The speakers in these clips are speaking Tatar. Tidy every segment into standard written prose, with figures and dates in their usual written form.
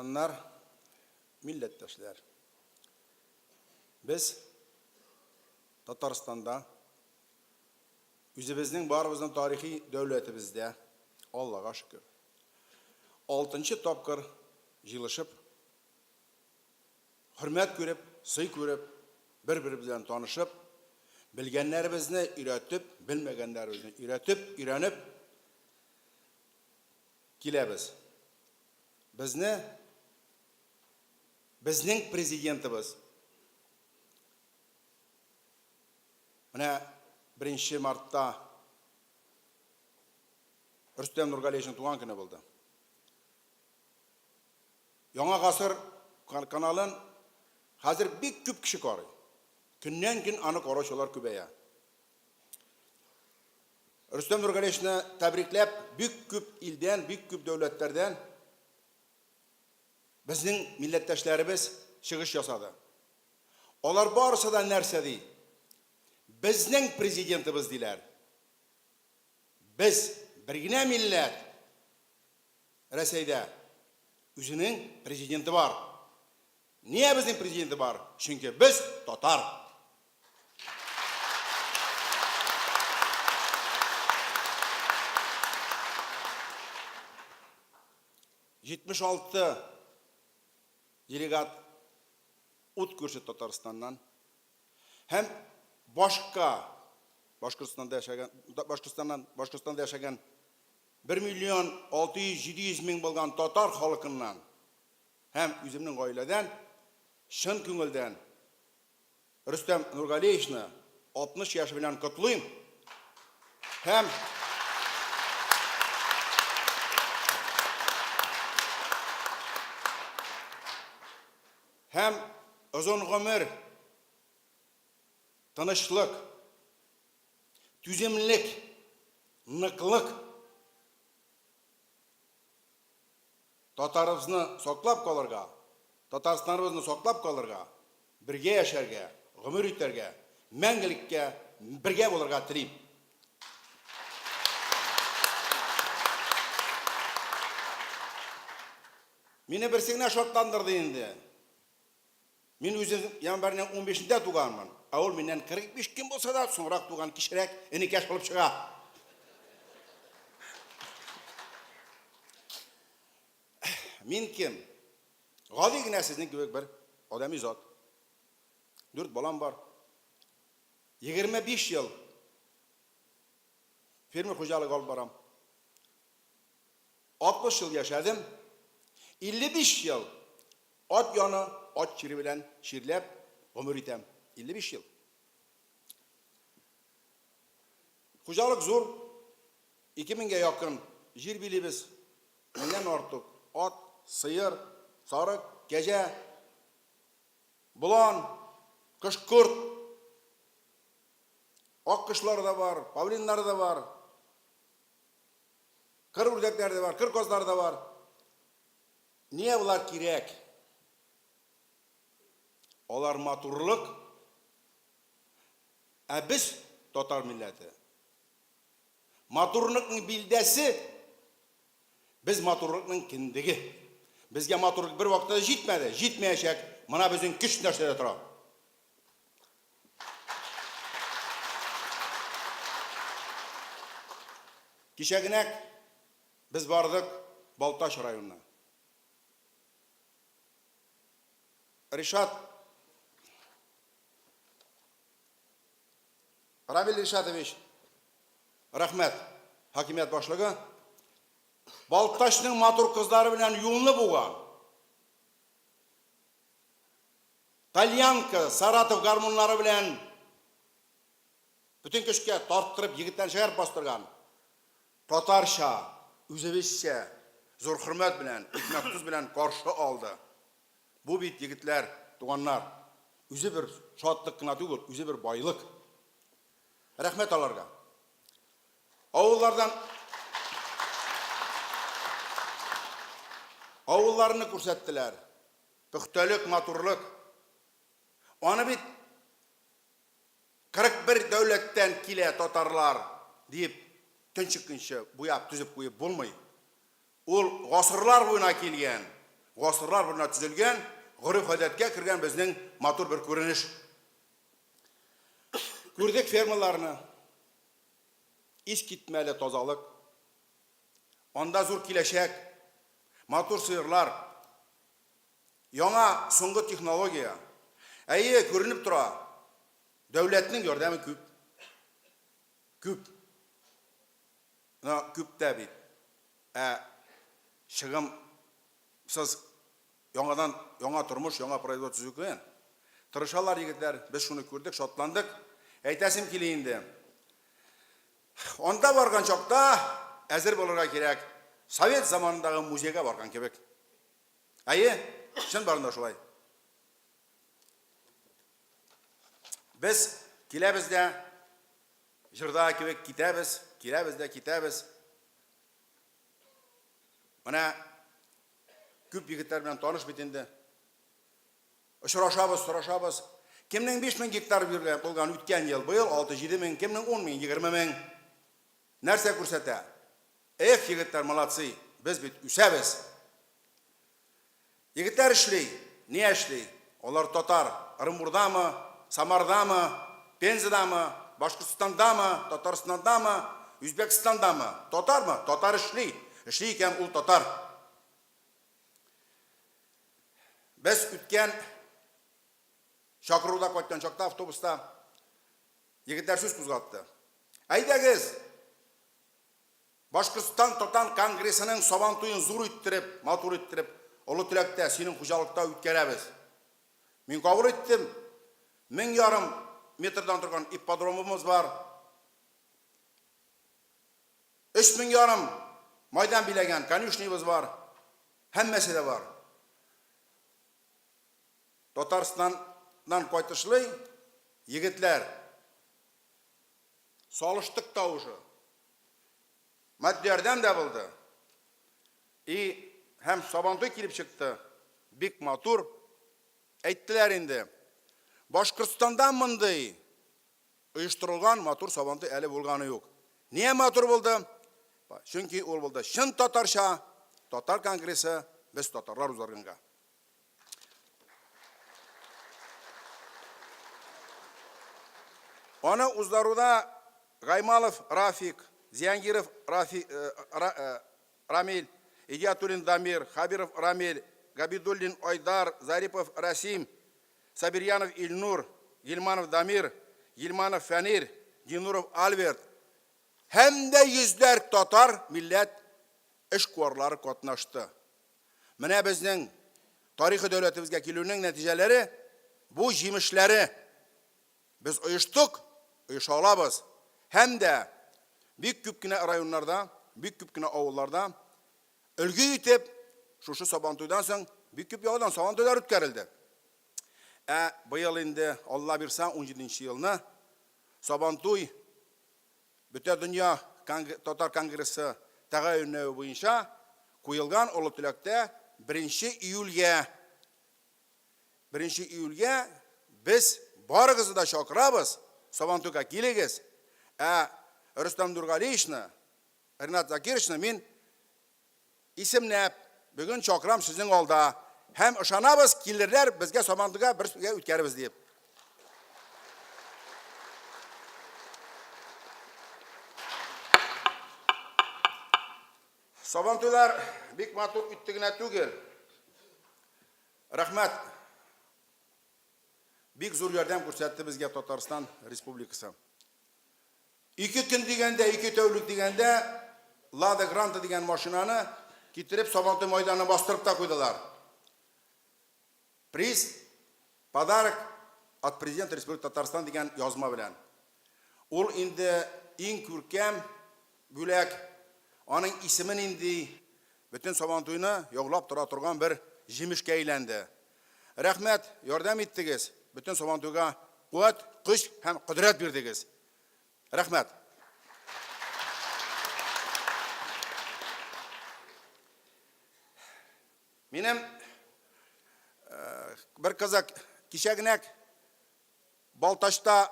Туганнар, милләттәшләр. Без Татарстанда үзебезнең барыбызның тарихи дәүләтебездә, Аллага шөкер, 6-нчы тапкыр җыелышып, хөрмәт күреп, сый күреп, бер-бер белән танышып, белгәннәребезне өйрәтеп, белмәгәннәребезне өйрәнеп киләбез. Безнең президентыбыз менә 1 мартта Рөстәм Нургалиевичның туган көне булды. Яңа гасыр каналын хәзер бик күп кеше карый. Көннән-көн аны караучылар күбәя. Рөстәм Нургалиевичны тәбрикләп, бик күп илдән, бик күп дәүләтләрдән безнең милләттәшләребез чыгыш ясады. Алар барысы да нәрсә ди? Безнең президентыбыз диләр. Без бер генә милләт. Рәсәйдә үзенең президенты бар. Нигә безнең президенты бар? Чөнки без татар. Җитмеш алты делегат ут күрсәтте Татарстаннан. Һәм Башкортстанда яшәгән 1,600,000 булган татар халкыннан һәм үземнең гаиләдән шын күңелдән Рөстәм Нургалиевичны 60 яшы белән котлыйм. Һәм озын гомер, тынычлык, түземлек, ныклык татарыбызны саклап калырга, Татарстаныбызны саклап калырга, бергә яшәргә, гомер итәргә, мәңгелеккә бергә булырга телим. Мине берсе генә шатландырды инде. Мин үзем январьның 15-дә туганмын. Ул миннән 45 көн булса да соңрак туган, кичерәк, энекәш булып чыга. Мин кем? Гади генә сезнең кебек бер адәми зат. 4 балам бар. 25 ел фермер хуҗалыгы алып барам. 60 ел яшәдем. 55 ел ат яны, ат чире белән чирләп гомер итәм. 55 ел. Хуҗалык зур. 2000-гә якын җир билебез. Моннан артык ат, сыер, сарык, кәҗә, булан, кыш-корт, ак кышлар да бар, павлиннар да бар, кыр үрдәкләр да бар, кыр казлар да бар. Нигә булар кирәк? Алар матурлык, без татар милләте. Матурлыкның билдәсе, без матурлыкның киндеге. Безгә матурлык бер вакытта җитмәде, җитмәячәк. Моны безнең көч нәрсәдә тора. Кичәгенәк без бардык Балтач районына. Рамил Ришатович, рәхмәт, хакимият башлыгы, Балтачның матур кызлары белән юлны буган. Тальянка, Саратов гармуннары белән бүтән көчкә тарттырып егетләр шәһәр бастырган. Татарча, үзебезчә, зур хөрмәт белән, икмәк туз белән каршы алды. Бу бит егетләр, туганнар, үзе бер шатлык кына түгел, үзе бер байлык. Рәхмәт аларга. Авылларны күрсәттеләр. Пөхтәлек, матурлык. Аны бит 41 дәүләттән килә татарлар дип төнчеккенче буяп, түзеп куеп булмый. Ул гасырлар буена килгән. гасырлар буена төзелгән, гореф-гадәткә кергән безнең матур бер күренеш. Күрдек фермаларны, ис китмәле тазалык, анда зур киләчәк, матур сыерлар, яңа соңгы технология. Әйе, күренеп тора, дәүләтнең ярдәме күп. Күп. Күп тә бит. Шығымсыз яңа тормыш, яңа производство төзүгән. Тырышалар егетләр, без шуны күрдек, шатландык. Әйтәсем килә инде. Анда барган чакта әзер булырга кирәк. Совет заманындагы музейга барган кебек. Әйе, шын барында шулай. Без киләбез дә җырда кебек китәбез, киләбез дә китәбез. Менә күп егетләр белән таныш бит инде. Очрашабыз, сорашабыз. Кемнең 5000 гектар булган үткән ел, быел 6-7 мең, кемнең 10 мең, 20 мең. Нәрсә күрсәтә? Эх, егетләр, молодцы, без бит үсәбез. Егетләр эшли, не эшли? Алар татар, Ырымбурдамы, Самардамы, Пензадамы, Башкортостандамы, Татарстандамы, Үзбәкстандамы? Татармы? Татар эшли. Эшли икән ул татар. Без үткән Шакыруда кайткан чакта автобуста егетләр сүз кузгатты. Әйдәгез, Башкортстан Татар конгрессының Сабантуен зур иттереп, матур иттереп, олы теләктә синең хуҗалыкта үткәрәбез. Мин кабул иттем. 1500 метрдан торган ипподромыбыз бар. 3500 майдан биләгән конюшнябыз бар. Һәммәсе дә бар. Татарстаннан кайтышлый егетләр салыштык тавышы. Матди ярдәм дә булды. Һәм Сабантуй килеп чыкты. Бик матур. Әйттеләр инде. Башкортстанда мондый оештырылган матур Сабантуй әле булганы юк. Нигә матур булды? Чөнки ул булды чын татарча, татар конгрессы, без татарлар узарганга. Аны уздаруда Гаймалов Рафик, Зиянгиров Рамиль, Идиатуллин Дамир, Хабиров Рамиль, Габидуллин Айдар, Зарипов Расим, Сабирьянов Ильнур, Гильманов Дамир, Гильманов Фәнир, Динуров Альберт. Һәм дә йөзләр татар милләт эшкуарлары катнашты. Менә безнең тарихи дәүләтебезгә килүнең нәтиҗәләре, бу җимешләре. Без оештык, оеша алабыз. Һәм дә бик күп кенә районнарда, бик күп кенә авылларда өлге итеп, шушы Сабантуйдан соң бик күп яудан Сабантуйлар үткәрелде. Быел инде Алла бирсә 17нче елны Сабантуй Бүтән дөнья татар конгрессы тәгаенләү буенча куелган олы теләктә 1 июльгә без барыгызны да чакырабыз. Сабантуйга килегез. Рөстәм Нургалиевичны, Ринат Закировичны мин исемләп бүген чакырам сезнең алда. Һәм ышанабыз, килерләр безгә Сабантуйга бергә үткәребез дип. Сабантуйлар бик матур үтте генә түгел. Рәхмәт. Бик зур ярдәм күрсәтте безгә Татарстан Республикасы. 2 көн дигәндә, 2 тәүлек дигәндә Лада Гранта дигән машинаны китереп Сабантуй мәйданына бастырып та куйдылар. Приз, подарок от президента Республики Татарстан дигән язма белән. Ул инде иң күркәм бүләк. Аның исемен инде бөтен Сабантуйны яулап тора торган бер җимешкә әйләнде. Рәхмәт, ярдәм иттегез. Бөтен Сабантуйга куәт, көч һәм кудрәт бирдегез. Рәхмәт. Минем бер кызык кичәгенәк Балташта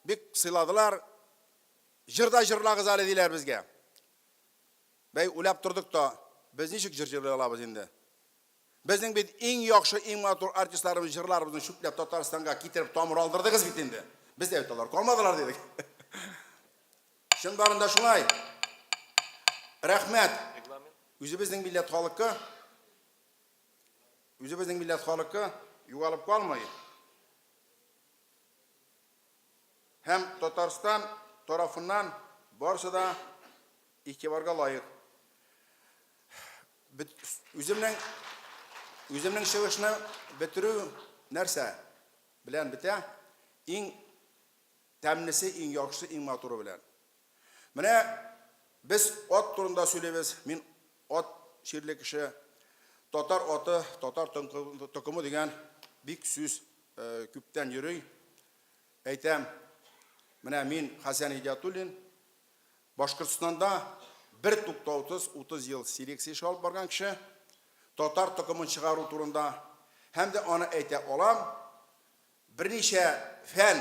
бик сыйладылар. Җырда җырлагыз әле диләр безгә. Бәй, уйлап тордык та, без ничек җыр җырлый алабыз инде? Bizning bit eng yaxshi, eng motor artistlarimiz, jırlarimizni shuplab Tataristonga ketirib tomir aldırdığız bit endi. Biz de aytdilar, qolmadilar dedik. Shunbarında shulay. Rahmat. O'zimizning millat xalqi yo'qolib qolmaydi. Hem Tatariston tarafından barsa da itibarga layık. Özümün шығышны бітіру нәрсе білән біте, ең тәмнісі, ең яқшысы, ең матуры білән. Міне, біз от турында сөйлейбіз. Мен от шерлі кіші, татар аты, татар тұқымы деген бик сөз көптен жүрей. Әйтем, міне мен Хасан Идиятуллин, Башқұртстанда 1.30 ел селекция шалып барған кіші, татар тұқымын шығару турында, hem de оны әйте олам, бірнеше фән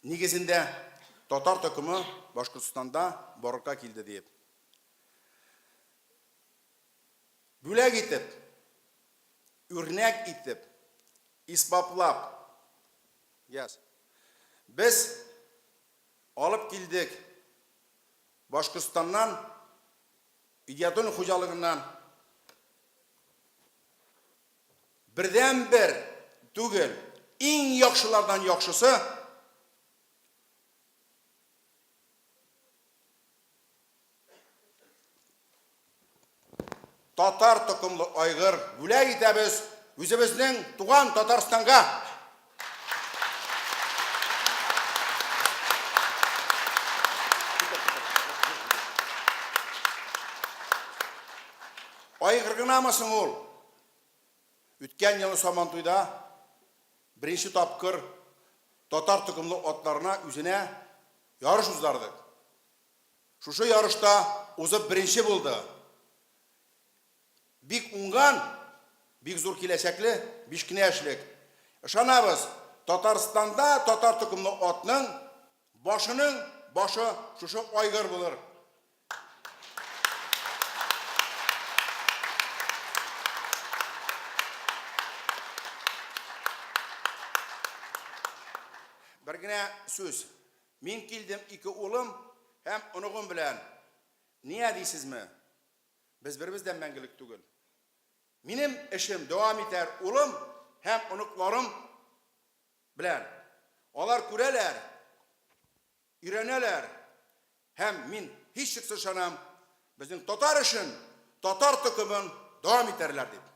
негізінде татар тұқымы Башқұртстанда барыққа келді deyip. Бүләк етіп, үрнәк етіп, испаплап, біз алып келдік Башқұртстаннан, Идиятуллин қожалығынан бірден бір түгел, ең яқшылардан яқшысы татар тұқымлы айғыр бүләк етеміз өзіміздің туған Татарстанға. Айғырғын амасың ол. Өткен елі Самантойда бірінші тапқыр татар тұқымлы отларына үзіне ярыш ұздардық. Шушы ярышта озып бірінші болды. Бик ұңған, бик зор келешеклі, бишкіне әшілік. Шанабыз, Татарстанда татар тұқымлы отның башының башы шушы айғыр болыр. Біргіне сөз. Мен келдім екі олым, hem ұнығым білән. Не дейсіз ме? Біз бірімізден мәңгілік түгіл. Менің ішім devam етер олым, hem ұнықларым білән. Олар көрелер, үйренелер. Hem мен hiç şıksız şanam, біздің татар үшін, татар тұқымын devam етерлер деп.